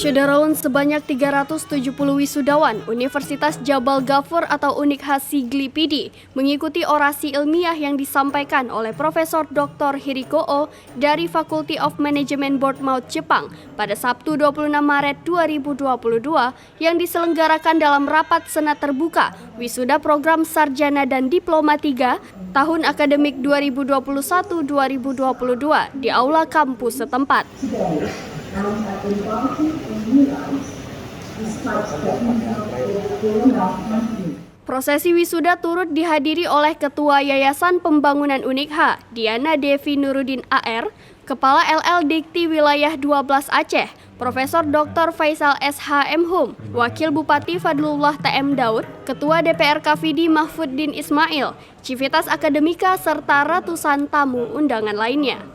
Syederalun sebanyak 370 wisudawan Universitas Jabal Ghafur atau UNIKHA Sigli PD mengikuti orasi ilmiah yang disampaikan oleh Profesor Dr. Hiriko O dari Faculty of Management Bournemouth, Jepang pada Sabtu 26 Maret 2022 yang diselenggarakan dalam rapat senat terbuka wisuda program sarjana dan diploma 3 tahun akademik 2021-2022 di aula kampus setempat. Prosesi wisuda turut dihadiri oleh Ketua Yayasan Pembangunan UNIKHA, Diana Devi Nurudin AR, Kepala LL Dikti Wilayah 12 Aceh, Profesor Dr. Faisal SH Mhum, Wakil Bupati Fadlullah TM Daud, Ketua DPR KVD Mahfuddin Ismail, Civitas Akademika, serta ratusan tamu undangan lainnya.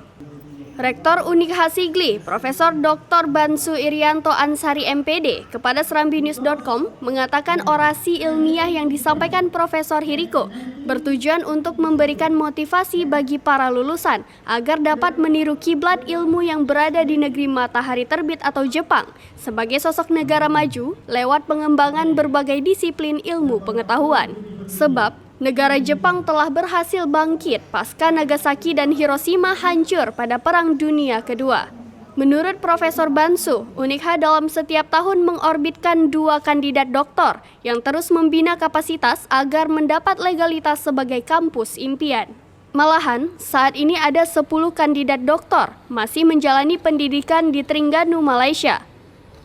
Rektor UNIKHA Sigli, Profesor Dr. Bansu Irianto Ansari MPD, kepada serambinews.com mengatakan orasi ilmiah yang disampaikan Profesor Hiriko bertujuan untuk memberikan motivasi bagi para lulusan agar dapat meniru kiblat ilmu yang berada di negeri matahari terbit atau Jepang sebagai sosok negara maju lewat pengembangan berbagai disiplin ilmu pengetahuan. Sebab negara Jepang telah berhasil bangkit pasca Nagasaki dan Hiroshima hancur pada Perang Dunia Kedua. Menurut Profesor Bansu, UNIKHA dalam setiap tahun mengorbitkan 2 kandidat doktor yang terus membina kapasitas agar mendapat legalitas sebagai kampus impian. Malahan, saat ini ada 10 kandidat doktor masih menjalani pendidikan di Terengganu, Malaysia.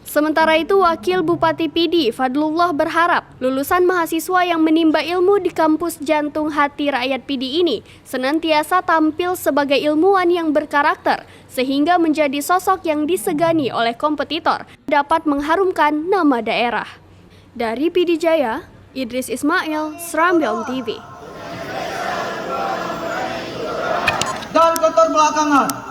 Sementara itu, Wakil Bupati PD Fadlullah berharap lulusan mahasiswa yang menimba ilmu di kampus jantung hati rakyat PD ini senantiasa tampil sebagai ilmuwan yang berkarakter sehingga menjadi sosok yang disegani oleh kompetitor dapat mengharumkan nama daerah. Dari PD Jaya, Idris Ismail, Serambion TV. Dan keterbelakangan